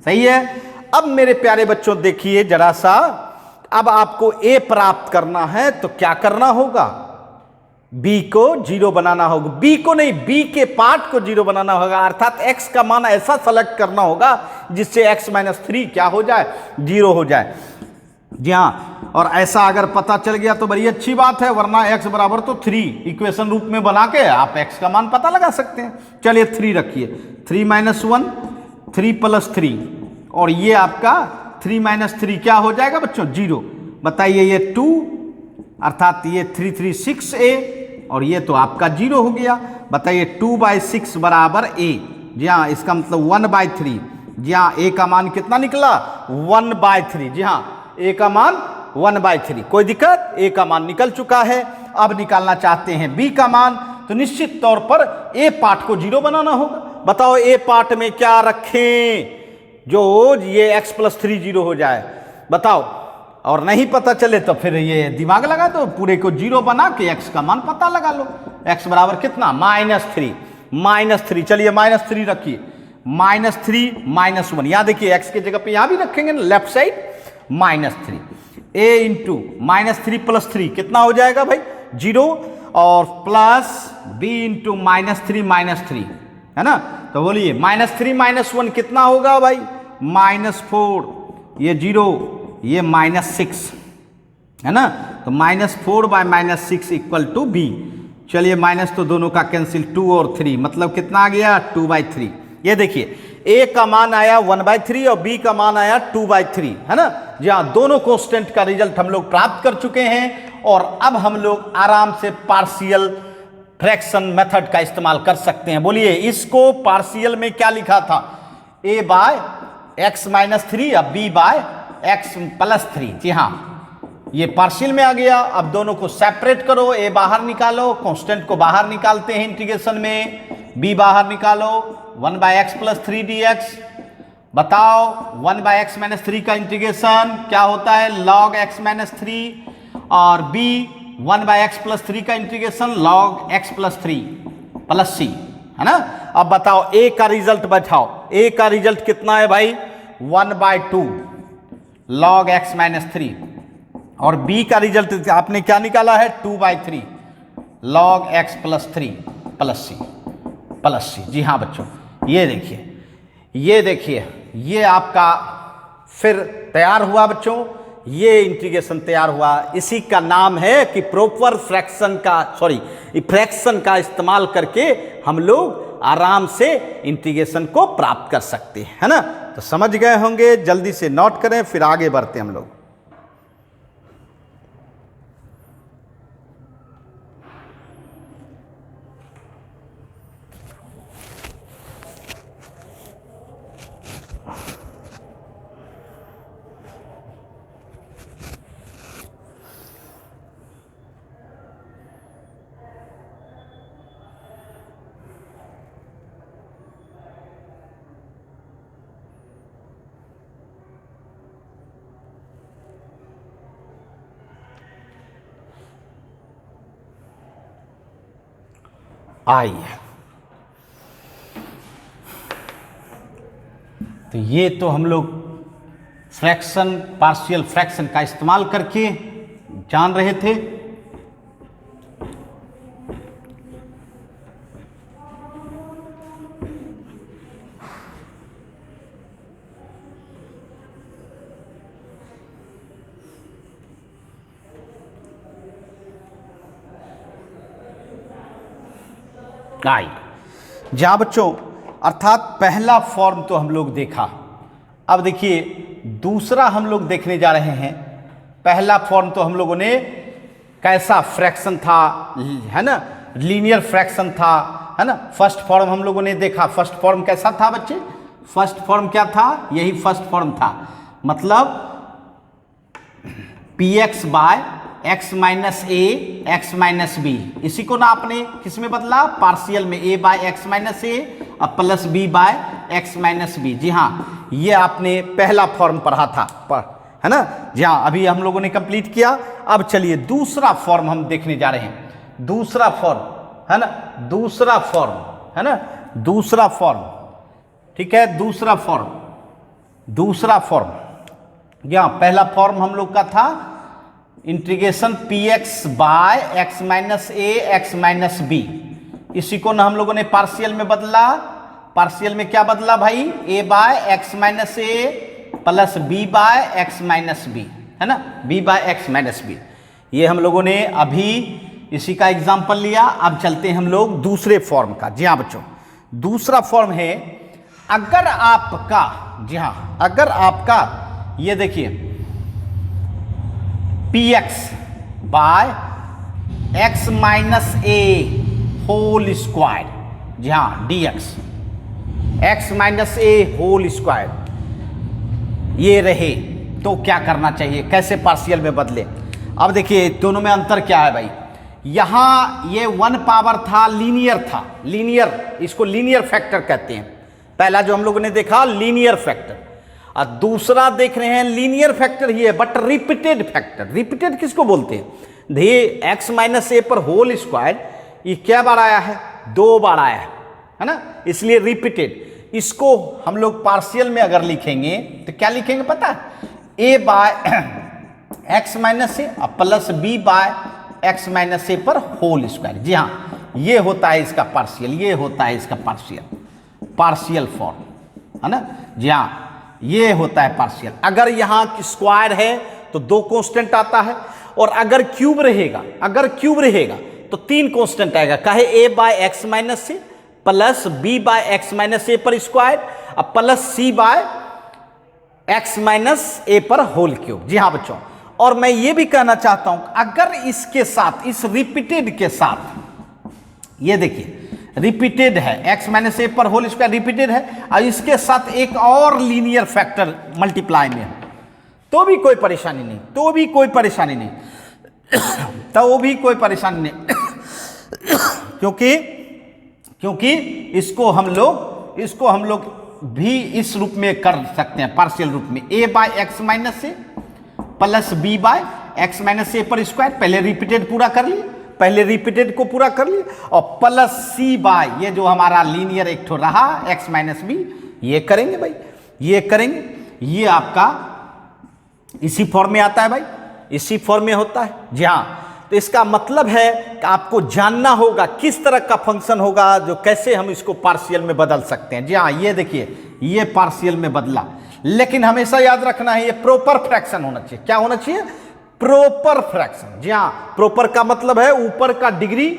सही है। अब मेरे प्यारे बच्चों देखिए जरा सा, अब आपको a प्राप्त करना है तो क्या करना होगा, b को 0 बनाना होगा, b को नहीं, b के पार्ट को 0 बनाना होगा, अर्थात x का मान ऐसा सेलेक्ट करना होगा जिससे x माइनस 3 क्या हो जाए, 0 हो जाए। जी हाँ, और ऐसा अगर पता चल गया तो बड़ी अच्छी बात है, वरना x बराबर तो 3 इक्वेशन रूप में बना के आप x का मान पता लगा सकते हैं। चलिए 3 रखिए, 3 - 1 3 + 3, और ये आपका 3 - 3 क्या हो जाएगा बच्चों? 0। बताइए ये 2 अर्थात ये 3 3 6a, और ये तो आपका 0 हो गया। बताइए 2/6 बराबर a। जी हाँ, इसका मतलब 1/3। जी हाँ, a का मान कितना निकला? 1/3। जी हाँ, a का मान 1/3। कोई दिक्कत? a का मान निकल चुका है। अब निकालना चाहते हैं b का मान, तो निश्चित तौर पर a पार्ट को 0 बनाना होगा। बताओ a पार्ट में क्या रखें जो ये x + 3 0 हो जाए? बताओ। और नहीं पता चले तो फिर ये दिमाग लगा दो, पूरे को 0 बना के x का मान पता लगा लो। x बराबर कितना? -3। -3, चलिए -3 रखिए, -3 - 1। यहाँ देखिए x की जगह पे यहाँ भी रखेंगे ना, लेफ्ट साइड -3। a इंटू -3 + 3 कितना हो जाएगा भाई? 0, और प्लस b इंटू -3 है ना। तो बोलिए -3 - 1 कितना होगा भाई? -4, ये 0, ये -6 है ना। तो -4/-6 = b। चलिए माइनस तो दोनों का कैंसिल, 2 और 3, मतलब कितना आ गया? 2/3। ये देखिए a का मान आया 1/3 और b का मान आया 2/3 है ना। जी हाँ, दोनों कांस्टेंट का रिजल्ट हम लोग प्राप्त कर चुके हैं, और अब हम लोग आराम से पार्शियल फ्रैक्शन मेथड का इस्तेमाल कर सकते हैं। बोलिए, इसको पार्शियल में क्या लिखा था? a/x - 3 या b/x + 3। जी हाँ, ये पार्शियल में आ गया। अब दोनों को सेपरेट करो, a बाहर निकालो, कांस्टेंट को बाहर निकालते हैं इंटीग्रेशन में, b बाहर निकालो, 1/x + 3 dx। बताओ 1/x - 3 का इंटीग्रेशन क्या होता है? log x - 3, और b 1/x + 3 का इंटीग्रेशन log x + 3 + c है ना। अब बताओ a का रिजल्ट बताओ, a का रिजल्ट कितना है भाई? 1/2 log x - 3, और b का रिजल्ट आपने क्या निकाला है? 2/3 log x + 3 + c। जी हाँ बच्चों, ये देखिए ये आपका फिर तैयार हुआ बच्चों, ये इंटीग्रेशन तैयार हुआ। इसी का नाम है कि प्रॉपर फ्रैक्शन का इस्तेमाल करके हम लोग आराम से इंटीग्रेशन को प्राप्त कर सकते हैं, है ना। तो समझ गए होंगे, जल्दी से नोट करें, फिर आगे बढ़ते हैं हम लोग। आइए, तो ये तो हम लोग पार्शियल फ्रैक्शन का इस्तेमाल करके जान रहे थे। जहां बच्चों अर्थात पहला फॉर्म तो हम लोग देखा, अब देखिए दूसरा हम लोग देखने जा रहे हैं। पहला फॉर्म तो हम लोगों ने कैसा फ्रैक्शन था, है ना, लीनियर फ्रैक्शन था, है ना। फर्स्ट फॉर्म हम लोगों ने देखा। फर्स्ट फॉर्म कैसा था बच्चे? फर्स्ट फॉर्म क्या था? यही फर्स्ट फॉर्म था, मतलब px/x - a x - b। इसी को ना आपने किस में बदला? पार्शियल में, a/x - a और प्लस b/x - b। जी हाँ, ये आपने पहला फॉर्म पढ़ा था, है ना। जी हाँ, अभी हम लोगों ने कंप्लीट किया। अब चलिए दूसरा फॉर्म हम देखने जा रहे हैं। दूसरा फॉर्म, है ना, दूसरा फॉर्म, है ना, दूसरा फॉर्म, ठीक है। दूसरा फॉर्म यहाँ पहला फॉर्म हम लोग का था integration px/x - a x - b। इसी को ना हम लोगों ने पार्शियल में बदला। पार्शियल में क्या बदला भाई? a/x - a plus b/x - b, है ना, b by x minus B. ये हम लोगों ने अभी इसी का एग्जाम्पल लिया। अब चलते हैं हम लोग दूसरे फॉर्म का। जी हाँ बच्चों, दूसरा फॉर्म है अगर आपका, जी हाँ, अगर आपका ये देखिए px बाय एक्स माइनस ए होल स्क्वायर, जी हाँ dx एक्स माइनस ए होल स्क्वायर ये रहे तो क्या करना चाहिए, कैसे पार्शियल में बदले। अब देखिए दोनों में अंतर क्या है भाई, यहां ये 1 पावर था, लीनियर था, लीनियर, इसको लीनियर फैक्टर कहते हैं। पहला जो हम लोगों ने देखा लीनियर फैक्टर, और दूसरा देख रहे हैं लीनियर फैक्टर ही है बट रिपीटेड फैक्टर। रिपीटेड किसको बोलते हैं, ये एक्स माइनस ए पर होल स्क्वायर ये क्या बार आया है, 2 बार आया है ना, इसलिए रिपीटेड। इसको हम लोग पार्शियल में अगर लिखेंगे तो क्या लिखेंगे पता है, A by x minus A plus B by x minus A पर होल स्क्वायर। जी हाँ, ये होता है इसका पार्शियल, ये होता है इसका पार्शियल फॉर्म, है ना। जी हाँ, ये होता है पार्शियल। अगर यहां स्क्वायर है तो 2 कांस्टेंट आता है, और अगर क्यूब रहेगा तो 3 कांस्टेंट आएगा। कहे A by x minus A plus B by x minus A पर स्क्वायर और plus C by x minus A पर होल क्यूब। जी हाँ बच्चों, और मैं ये भी कहना चाहता हूं अगर इसके साथ, इस रिपीटेड के साथ, ये देखिए रिपीटेड है, एक्स माइनस ए पर होल स्क्वायर रिपीटेड है, और इसके साथ एक और लीनियर फैक्टर मल्टीप्लाई में है, तो भी कोई परेशानी नहीं, तो भी कोई परेशानी नहीं क्योंकि इसको हम लोग भी इस रूप में कर सकते हैं, पार्शियल रूप में, A by x minus A plus B by x minus A पर स्क्वायर। पहले रिपीटेड को पूरा कर लिए, और प्लस सी बाय ये जो हमारा लीनियर एक ठो रहा एक्स माइनस बी, ये करेंगे भाई, ये करेंगे। ये आपका इसी फॉर्म में आता है भाई, इसी फॉर्म में होता है। जी हाँ, तो इसका मतलब है कि आपको जानना होगा किस तरह का फंक्शन होगा, जो कैसे हम इसको पार्शियल में बदल सकते हैं। जी हाँ, ये देखिए ये पार्शियल में बदला, लेकिन हमेशा याद रखना है ये प्रॉपर फ्रैक्शन होना चाहिए। क्या होना चाहिए, प्रॉपर फ्रैक्शन। जी हाँ, प्रॉपर का मतलब है ऊपर का डिग्री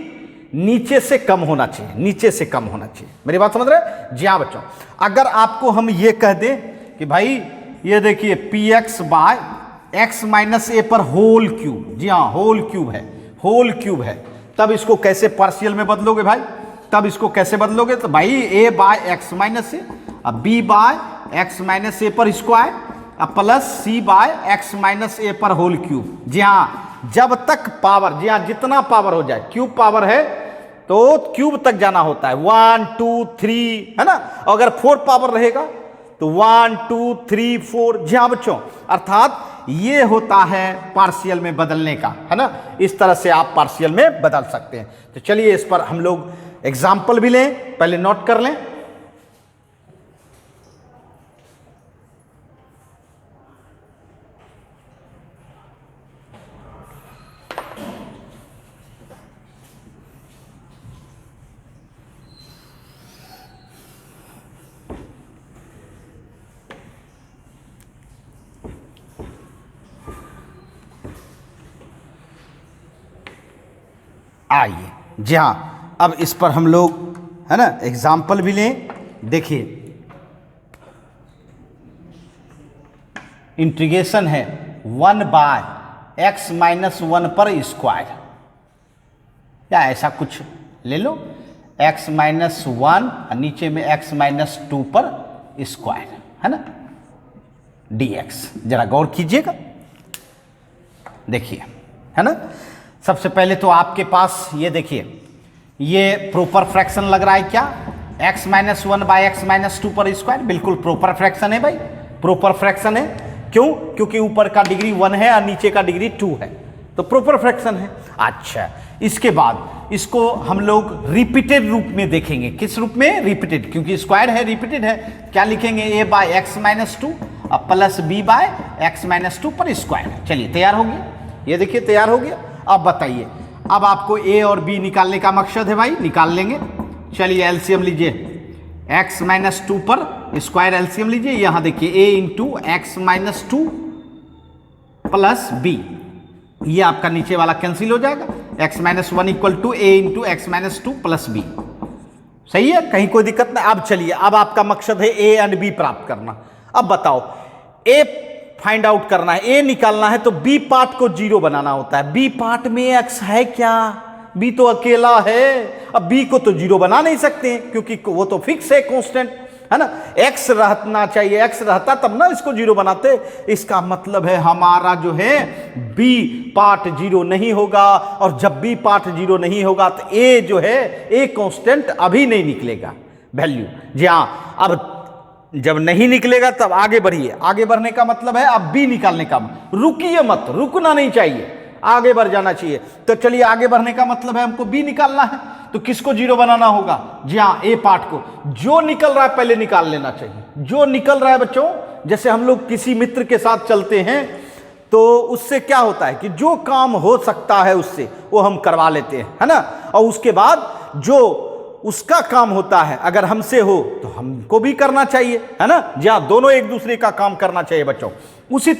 नीचे से कम होना चाहिए, नीचे से कम होना चाहिए। मेरी बात समझ रहे? जी हाँ बच्चों, अगर आपको हम ये कह दें कि भाई ये देखिए P X by x minus A पर होल क्यूब, जी हाँ होल क्यूब है, तब इसको कैसे पार्शियल में बदलोगे भाई, तो भाई ए बाय एक्स माइनस ए, अब B by x minus A पर स्क्वायर, अब plus C by x minus A पर होल क्यूब। जी हाँ, जब तक पावर, जी हाँ जितना पावर हो जाए, क्यूब पावर है तो क्यूब तक जाना होता है, 1 2 3, है ना। अगर 4 पावर रहेगा तो 1 2 3 4। जी हाँ बच्चों, अर्थात ये होता है पार्शियल में बदलने का, है ना। इस तरह से आप पार्शियल में बदल सकते हैं। तो चलिए इस पर हम लोग एग्जाम्पल भी लें, पहले नोट कर लें। आइए, जी हाँ, अब इस पर हम लोग, है ना, एग्जाम्पल भी लें। देखिए इंटीग्रेशन है 1 बाय एक्स माइनस 1 पर स्क्वायर, या ऐसा कुछ ले लो, एक्स माइनस 1 नीचे में एक्स माइनस 2 पर स्क्वायर, है ना, dx। जरा गौर कीजिएगा, देखिए, है ना। सबसे पहले तो आपके पास ये देखिए, ये प्रॉपर फ्रैक्शन लग रहा है क्या, x minus 1 by x minus 2 पर स्क्वायर, बिल्कुल प्रॉपर फ्रैक्शन है भाई, प्रॉपर फ्रैक्शन है। क्यों? क्योंकि ऊपर का डिग्री 1 है और नीचे का डिग्री 2 है, तो प्रॉपर फ्रैक्शन है। अच्छा, इसके बाद इसको हम लोग रिपीटेड रूप में देखेंगे। किस रूप में? रिपीटेड, क्योंकि स्क्वायर है, रिपीटेड है। क्या लिखेंगे, a बाय एक्स माइनस 2 और plus B by x minus 2 पर स्क्वायर। चलिए तैयार हो गया, ये देखिए तैयार हो गया। अब बताइए, अब आपको a और b निकालने का मकसद है भाई, निकाल लेंगे। चलिए एलसीएम लीजिए, x माइनस 2 पर स्क्वायर एलसीएम लीजिए। यहां देखिए a into x minus 2 plus b, ये आपका नीचे वाला कैंसिल हो जाएगा, x minus 1 equal to a into x minus 2 plus b. सही है, कहीं कोई दिक्कत नहीं। अब चलिए, अब आपका मकसद है a एंड b प्राप्त करना। अब बताओ, a फाइंड आउट करना है, a निकालना है, तो b पार्ट को जीरो बनाना होता है। b पार्ट में x है क्या? b तो अकेला है। अब b को तो जीरो बना नहीं सकते क्योंकि वो तो फिक्स है, कांस्टेंट है ना। x रहना चाहिए, x रहता तब ना इसको जीरो बनाते। इसका मतलब है हमारा जो है b पार्ट जीरो नहीं होगा, और जब b पार्ट जीरो नहीं होगा तो a जो है, a कांस्टेंट अभी नहीं निकलेगा वैल्यू। जी हाँ, अब जब नहीं निकलेगा तब आगे बढ़िए। आगे बढ़ने का मतलब है अब b निकालने का, रुकिए मत, रुकना नहीं चाहिए, आगे बढ़ जाना चाहिए। तो चलिए, आगे बढ़ने का मतलब है हमको b निकालना है, तो किसको जीरो बनाना होगा? जी हाँ, ए पार्ट को। जो निकल रहा है पहले निकाल लेना चाहिए। जो निकल रहा है बच्चों, जैसे हम लोग किसी मित्र के साथ चलते हैं तो उससे क्या होता है कि जो काम हो सकता है उससे वो हम करवा लेते हैं, है ना। और उसके बाद जो उसका काम होता है अगर हमसे हो तो हमको भी करना चाहिए, है ना। जी हाँ, दोनों एक दूसरे का काम करना चाहिए बच्चों। उसी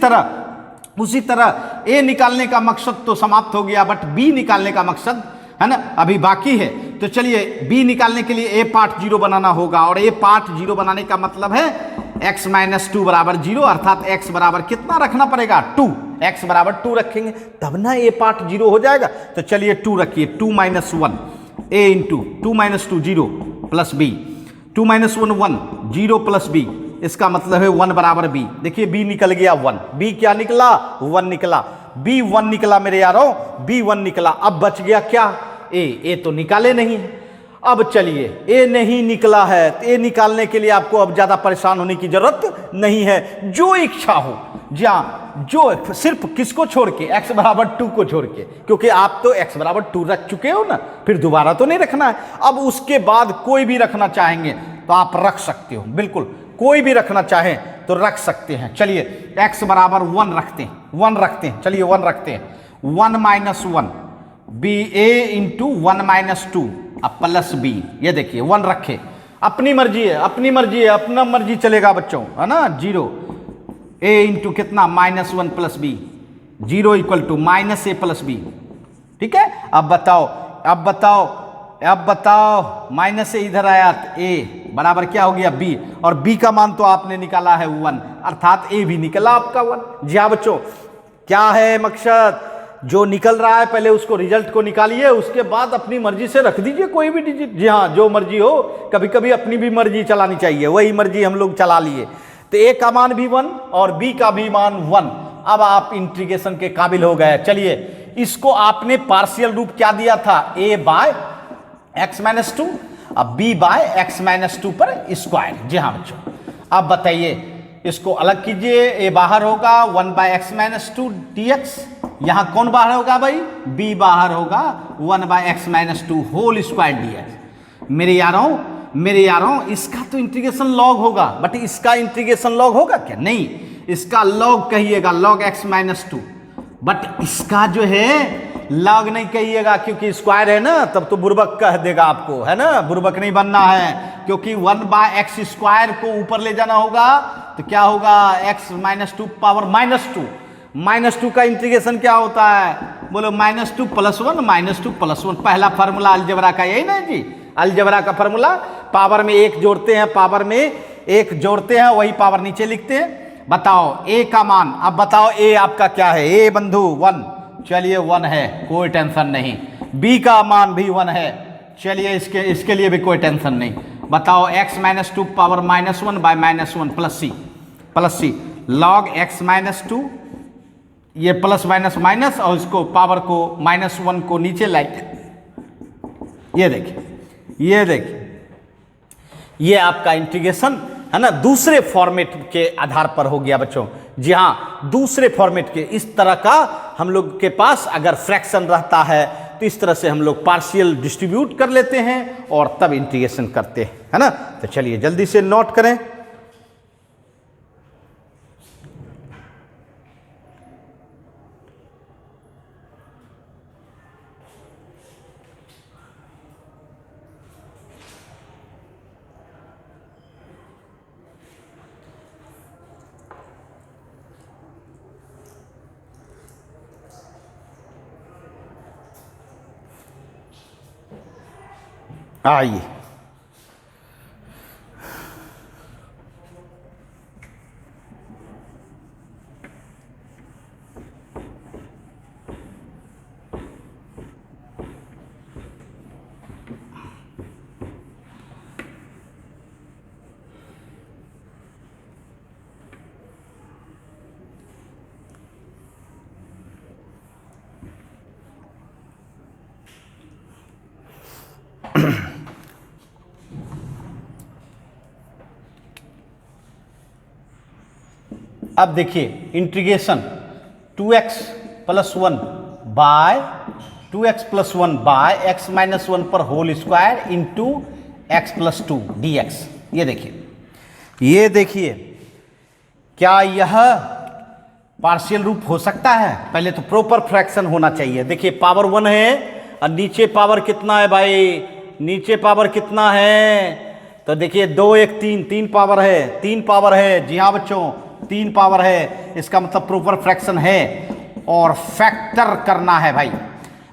तरह ए निकालने का मकसद तो समाप्त हो गया, बट बी निकालने का मकसद है ना अभी बाकी है। तो चलिए, बी निकालने के लिए ए पार्ट जीरो बनाना होगा, और ए पार्ट जीरो बनाने का मतलब है x माइनस 2 बराबर जीरो, अर्थात x बराबर कितना रखना पड़ेगा? 2। x बराबर 2 रखेंगे तब ना ए पार्ट जीरो हो जाएगा। तो चलिए 2 रखिए, 2 minus 1 a into 2 minus 2 zero plus b, 2 minus 1 1 zero plus b, इसका मतलब है 1 बराबर b। देखिए b निकल गया 1, b क्या निकला? 1 निकला, b 1 निकला मेरे यारों, b 1 निकला। अब बच गया क्या? ए तो निकाले नहीं है। अब चलिए, ए नहीं निकला है तो ए निकालने के लिए आपको अब ज्यादा परेशान होने की जरूरत नहीं है। जो इच्छा हो, जहां जो सिर्फ किसको छोड़ के, x बराबर 2 को छोड़ के, क्योंकि आप तो x बराबर 2 रख चुके हो ना, फिर दोबारा तो नहीं रखना है। अब उसके बाद कोई भी रखना चाहेंगे तो आप रख सकते हो, बिल्कुल कोई भी रखना चाहें तो रख सकते हैं। चलिए, x बराबर 1 रखते हैं, 1 रखते हैं, चलिए 1 रखते हैं। 1 माइनस 1 बी ए इंटू 1 माइनस 2 अब प्लस बी। ये देखिए 1 रखे, अपनी मर्जी है, अपनी मर्जी है, अपना मर्जी चलेगा बच्चों, है ना। 0 ए इंटू कितना? Minus 1 plus b, 0 equal to minus A plus b. ठीक है, अब बताओ माइनस से इधर आया तो ए बराबर क्या हो गया? बी, और बी का मान तो आपने निकाला है 1, अर्थात ए भी निकला आपका 1। जी हाँ बच्चों, क्या है मकसद? जो निकल रहा है पहले उसको, रिजल्ट को निकालिए, उसके बाद अपनी मर्जी से रख दीजिए कोई भी डिजिट। जी हाँ, जो मर्जी हो, कभी कभी अपनी भी मर्जी चलानी चाहिए, वही मर्जी हम लोग चला लिए। तो ए का मान भी 1 और बी का भी मान 1। अब आप इंटीग्रेशन के काबिल हो गए। चलिए, इसको आपने पार्शियल रूप क्या दिया था? a बाय एक्स माइनस 2, अब b बाय एक्स माइनस 2 पर स्क्वायर। जी हाँ बच्चों, अब बताइए, इसको अलग कीजिए, a बाहर होगा 1 बाय एक्स माइनस 2 dx, यहां कौन बाहर होगा भाई? b बाहर होगा 1 by x minus 2 whole square dx। मेरे यारों, इसका तो इंटीग्रेशन लॉग होगा, बट इसका इंटीग्रेशन लॉग होगा क्या? नहीं, इसका लॉग कहिएगा, लॉग एक्स माइनस 2, बट इसका जो है लॉग नहीं कहिएगा, क्योंकि स्क्वायर है ना, तब तो बुर्बक कह देगा आपको, है ना। बुर्बक नहीं बनना है, क्योंकि 1 बाय एक्स स्क्वायर को ऊपर ले जाना होगा, तो क्या होगा? X minus 2 power minus 2। Minus 2 का इंटीग्रेशन क्या होता है? बोलो माइनस 2 प्लस 1, माइनस 2 प्लस 1। पहला फार्मूला अलजेब्रा का यही ना जी, अलजेब्रा का फार्मूला, पावर में 1 जोड़ते हैं, पावर में 1 जोड़ते हैं, वही पावर नीचे लिखते हैं। बताओ a का मान, अब बताओ a आपका क्या है? a बंधु 1, चलिए 1 है, कोई टेंशन नहीं। b का मान भी 1 है, चलिए इसके लिए भी कोई टेंशन नहीं। बताओ x minus 2 power minus 1 by minus 1 plus c log x minus 2, ये प्लस माइनस माइनस, और इसको पावर को माइनस 1 को नीचे लाइट। ये देखिए ये आपका इंटीग्रेशन है ना, दूसरे फॉर्मेट के आधार पर हो गया बच्चों। जी हाँ, दूसरे फॉर्मेट के। इस तरह का हम लोग के पास अगर फ्रैक्शन रहता है तो इस तरह से हम लोग पार्शियल डिस्ट्रीब्यूट कर लेते हैं और तब इंटीग्रेशन करते हैं, है ना। तो चलिए जल्दी से नोट करें। आइए, अब देखिए integration 2x plus 1 by 2x plus 1 by x minus 1 पर whole square into x plus 2 dx। ये देखिए क्या यह पार्शियल रूप हो सकता है? पहले तो प्रॉपर फ्रैक्शन होना चाहिए। देखिए पावर 1 है और नीचे पावर कितना है भाई? नीचे पावर कितना है? तो देखिए 2 1 3, 3 पावर है, 3 पावर है। जी हाँ बच्चों, 3 पावर है। इसका मतलब प्रॉपर फ्रैक्शन है और फैक्टर करना है भाई।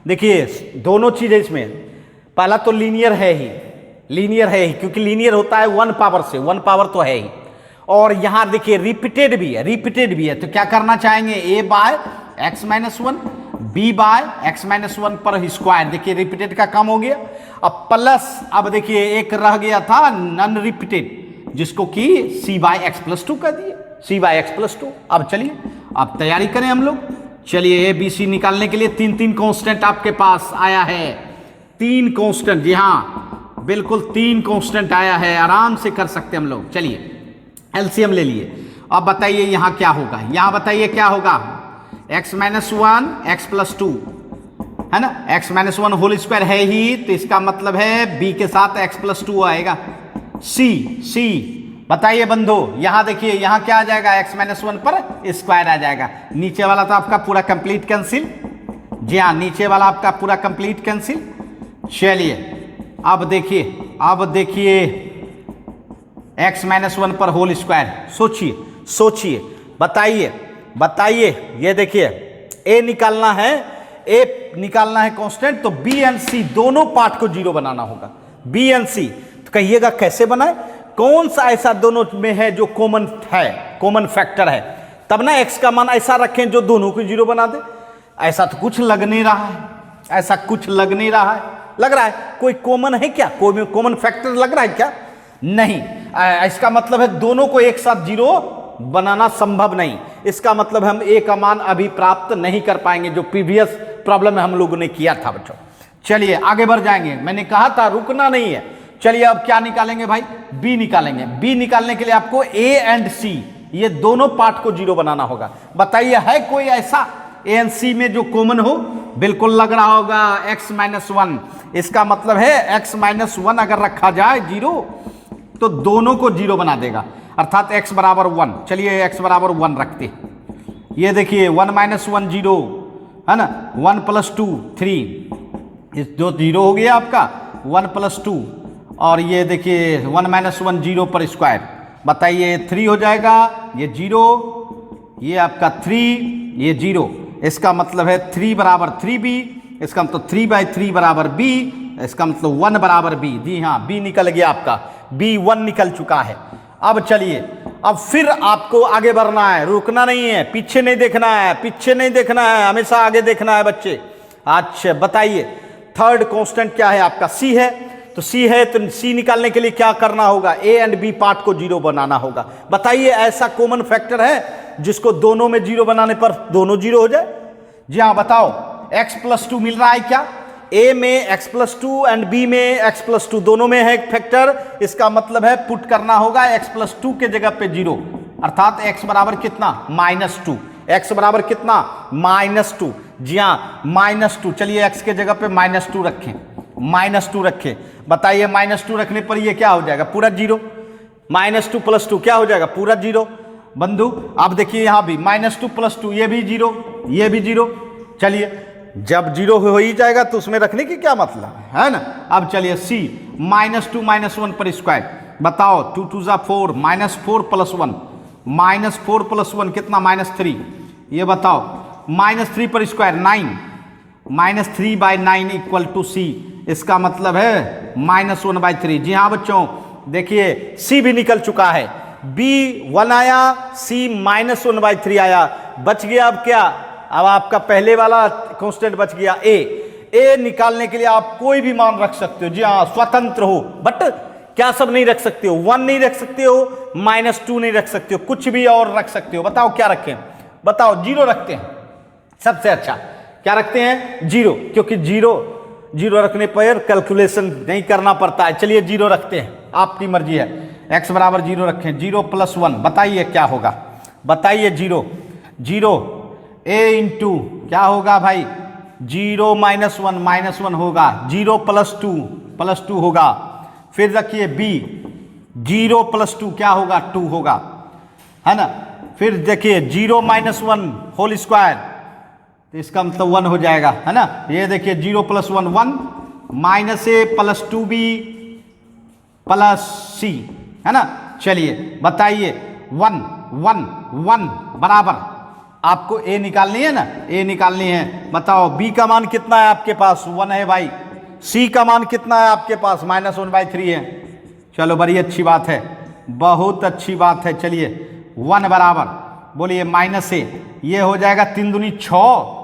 देखिए दोनों चीजें इसमें, पहला तो लीनियर है ही, लीनियर है ही, क्योंकि लीनियर होता है 1 पावर से, 1 पावर तो है ही। और यहां देखिए रिपीटेड भी है, रिपीटेड भी है। तो क्या करना चाहेंगे? A by x minus 1, B by x minus 1 पर स्क्वायर। देखिए रिपीटेड का काम हो गया। अब प्लस, अब देखिए एक रह गया था नॉन रिपीटेड, जिसको कि सी बाय एक्स प्लस 2 कर दिए, सी बाय एक्स प्लस 2। अब चलिए अब तैयारी करें हम लोग। चलिए ए बी सी निकालने के लिए 3 कांस्टेंट आपके पास आया है। 3 कांस्टेंट, जी हाँ बिल्कुल 3 कांस्टेंट आया है। आराम से कर सकते हम लोग। चलिए एलसीएम ले लिए। अब बताइए यहां क्या होगा? यहां बताइए क्या होगा? x माइनस 1 एक्स प्लस 2 है ना, x माइनस 1 होल स्क्वायर है ही, तो इसका मतलब है b के साथ x प्लस 2 आएगा। c बताइए बंधु, यहां देखिए यहां क्या आ जाएगा? x माइनस 1 पर स्क्वायर आ जाएगा। नीचे वाला तो आपका पूरा कंप्लीट कैंसिल। जी हाँ, नीचे वाला आपका पूरा कंप्लीट कैंसिल। चलिए अब देखिए x माइनस 1 पर होल स्क्वायर। सोचिए बताइए। ये देखिए a निकालना है कांस्टेंट, तो b एंड c दोनों पार्ट को 0 बनाना होगा। b एंड c तो कहिएगा कैसे बनाए? कौन सा ऐसा दोनों में है जो कॉमन है, कॉमन फैक्टर है? तब ना x का मान ऐसा रखें जो दोनों को 0 बना दे। ऐसा तो कुछ लग नहीं रहा है, ऐसा कुछ लग नहीं रहा है। लग रहा है कोई कॉमन है क्या? कोई कॉमन फैक्टर लग रहा है क्या? नहीं। इसका मतलब है दोनों को एक साथ 0 बनाना संभव नहीं। इसका मतलब हम a का मान अभी प्राप्त नहीं कर पाएंगे, जो प्रीवियस प्रॉब्लम में हम लोगों ने किया था बच्चों। चलिए आगे बढ़ जाएंगे, मैंने कहा था रुकना नहीं है। चलिए अब क्या निकालेंगे भाई? b निकालेंगे। b निकालने के लिए आपको a एंड c ये दोनों पार्ट को 0 बनाना होगा। बताइए है कोई ऐसा a एंड c में जो कॉमन हो? बिल्कुल लग रहा होगा x माइनस 1। इसका मतलब है x माइनस 1 अगर रखा जाए 0 तो दोनों को 0 बना देगा, अर्थात x बराबर 1। चलिए x बराबर 1 रखते। ये देखिए 1 माइनस 1 0 है ना, 1 प्लस 2 3, इस जो 0 हो गया आपका 1 प्लस 2, और ये देखिए 1 माइनस 1 0 पर स्क्वायर। बताइए 3 हो जाएगा, ये 0, ये आपका 3, ये 0। इसका मतलब है 3 बराबर 3b, इसका मतलब 3/3 बराबर b, इसका मतलब 1 बराबर b। जी हाँ, b निकल गया आपका, b 1 निकल चुका है। अब चलिए अब फिर आपको आगे बढ़ना है, रुकना नहीं है, पीछे नहीं देखना है, हमेशा आगे देखना है बच्चे। अच्छा बताइए थर्ड कांस्टेंट क्या है आपका? c है। तो c है तो c निकालने के लिए क्या करना होगा? a एंड b पार्ट को 0 बनाना होगा। बताइए ऐसा कॉमन फैक्टर है जिसको दोनों में 0 बनाने पर दोनों 0 हो जाए? जी हाँ बताओ, x प्लस 2 मिल रहा है क्या? a में x प्लस 2 एंड b में x प्लस 2 दोनों में है फैक्टर। इसका मतलब है पुट करना होगा x प्लस 2 के जगह पे 0, अर्थात x बराबर कितना? -2। x बराबर कितना? -2। जी हाँ -2। चलिए x के जगह पे -2 रखें, -2 रखें। बताइए -2 रखने पर ये क्या हो जाएगा? पूरा 0। -2 प्लस 2 क्या हो जाएगा? पूरा 0 बंधु। अब देखिए यहाँ भी -2 प्लस 2, ये भी 0, ये भी 0। चलिए जब 0 हो ही जाएगा तो उसमें रखने की क्या मतलब है ना। अब चलिए c -2 - 1 पर स्क्वायर। बताओ 2 2 ज़ा 4, -4 प्लस 1, -4 प्लस 1 कितना? -3। ये बताओ -3 पर स्क्वायर 9, -3/9 इक्वल टू c। इसका मतलब है -1/3। जी हाँ बच्चों, देखिए सी भी निकल चुका है, बी 1 आया, सी -1/3 आया, बच गया अब क्या, अब आपका पहले वाला कांस्टेंट बच गया ए निकालने के लिए आप कोई भी मान रख सकते हो, जी हाँ स्वतंत्र हो, बट क्या सब नहीं रख सकते हो, 1 नहीं रख सकते हो, -2 नहीं रख सकते हो, कुछ भी और रख सकते हो। बताओ क्या रखें, बताओ, 0 रखते हैं सबसे अच्छा, क्या रखते हैं 0, क्योंकि 0 रखने पर कैलकुलेशन नहीं करना पड़ता है। चलिए 0 रखते हैं, आपकी मर्जी है, x बराबर 0 रखें, 0 + 1 बताइए क्या होगा, बताइए 0 a इंटू क्या होगा भाई, 0 - 1 होगा, 0 + 2 होगा, फिर रखिए b 0 + 2 क्या होगा 2 होगा, है ना, फिर देखिए 0 - 1 होल स्क्वायर, तो इसका मतलब 1 हो जाएगा, है ना, ये देखिए 0 + 1 1 -a + 2b + c, है ना। चलिए बताइए 1 1 1 बराबर, आपको a निकालनी है ना, a निकालनी है, बताओ b का मान कितना है आपके पास, 1 है भाई, c का मान कितना है आपके पास, -1/3 है। चलो बड़ी अच्छी बात है, बहुत अच्छी बात है। चलिए 1 बराबर बोलिए -a, ये हो जाएगा 3 दूनी 6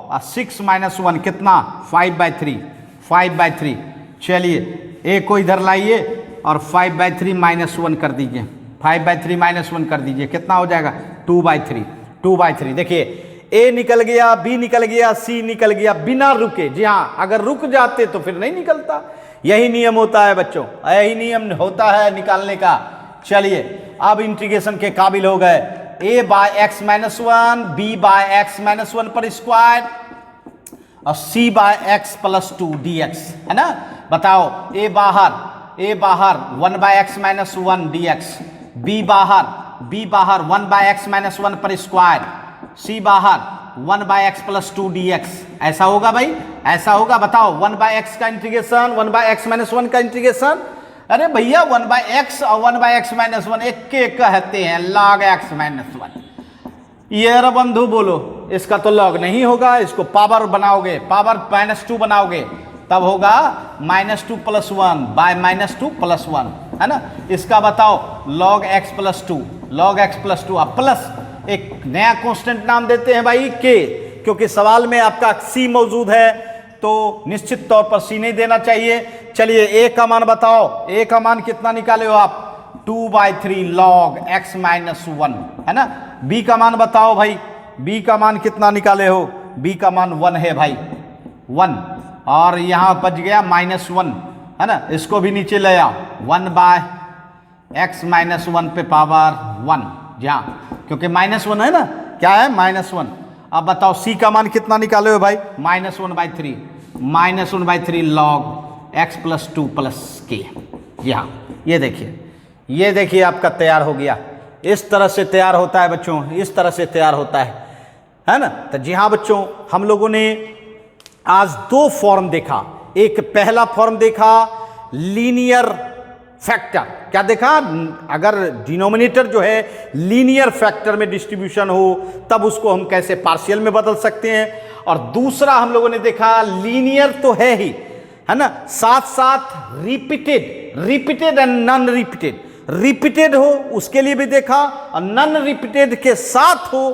और 6 - 1 कितना 5/3। चलिए a को इधर लाइए और 5/3 -1 कर दीजिए, 5/3 -1 कर दीजिए, कितना हो जाएगा 2/3। देखिए a निकल गया, b निकल गया, c निकल गया बिना रुके। जी हाँ, अगर रुक जाते तो फिर नहीं निकलता, यही नियम होता है बच्चों, यही नियम होता है निकालने का। चलिए अब इंटीग्रेशन के काबिल हो गए, a/x - 1 b/x - 1 पर स्क्वायर और c/x + 2 dx, है ना। बताओ a बाहर 1/x - 1 dx, b बाहर 1/x - 1 पर स्क्वायर, c बाहर 1/x + 2 dx, ऐसा होगा भाई, ऐसा होगा। बताओ 1/x का इंटीग्रेशन, 1/x - 1 का इंटीग्रेशन, अरे भैया 1/x और 1/x - 1 एक के कहते हैं log x - 1। ये रे बंधु बोलो, इसका तो log नहीं होगा, इसको पावर बनाओगे, पावर -2 बनाओगे तब होगा -2 + 1 बाय -2 + 1, है ना। इसका बताओ log x + 2 अब प्लस एक नया कांस्टेंट नाम देते हैं भाई k, क्योंकि सवाल में आपका c मौजूद है तो निश्चित तौर पर c नहीं देना चाहिए। चलिए a का मान बताओ, a का मान कितना निकाले हो आप, 2/3 log x - 1, है ना। b का मान बताओ भाई, b का मान कितना निकाले हो, b का मान 1 है भाई, 1, और यहां बच गया -1, है ना, इसको भी नीचे ले आओ, 1/x - 1 पे पावर 1, जहां क्योंकि -1 है ना, क्या है -1। अब बताओ c का मान कितना निकाले हो भाई, -1/3 log x + 2 + k। यहाँ ये देखिए आपका तैयार हो गया, इस तरह से तैयार होता है बच्चों, इस तरह से तैयार होता है ना। तो जी हाँ बच्चों, हम लोगों ने आज 2 फॉर्म देखा, एक पहला फॉर्म देखा लीनियर फैक्टर, क्या देखा, अगर डिनोमिनेटर जो है लीनियर फैक्टर में डिस्ट्रीब्यूशन हो तब उसको हम कैसे पार्शियल में बदल सकते हैं, और दूसरा हम लोगों ने देखा लीनियर तो है ही, है ना, साथ साथ रिपीटेड एंड नॉन रिपीटेड हो उसके लिए भी देखा, और नॉन रिपीटेड के साथ हो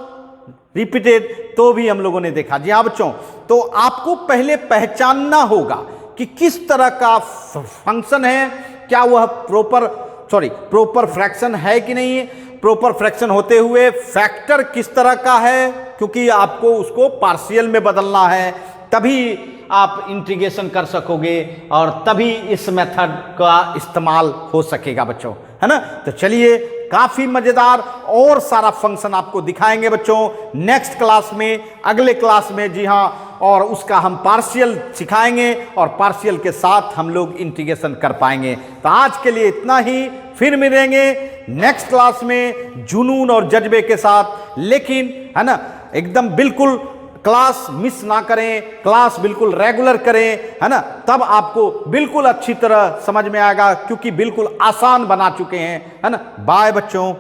रिपीटेड तो भी हम लोगों ने देखा। जी हाँ बच्चों, तो आपको पहले पहचानना होगा कि किस तरह का फंक्शन है, क्या वह प्रॉपर फ्रैक्शन है कि नहीं, प्रॉपर फ्रैक्शन होते हुए फैक्टर किस तरह का है, क्योंकि आपको उसको पार्शियल में बदलना है, तभी आप इंटीग्रेशन कर सकोगे और तभी इस मेथड का इस्तेमाल हो सकेगा बच्चों, है ना। तो चलिए काफी मजेदार और सारा फंक्शन आपको दिखाएंगे बच्चों नेक्स्ट क्लास में, अगले क्लास में। जी हाँ, और उसका हम पार्शियल सिखाएंगे और पार्शियल के साथ हम लोग इंटीग्रेशन कर पाएंगे। तो आज के लिए इतना ही, फिर मिलेंगे नेक्स्ट क्लास में जुनून और जज्बे के साथ, लेकिन है ना एकदम बिल्कुल क्लास मिस ना करें, क्लास बिल्कुल रेगुलर करें, है ना, तब आपको बिल्कुल अच्छी तरह समझ में आएगा, क्योंकि बिल्कुल आसान बना चुके हैं, है ना। बाय बच्चों।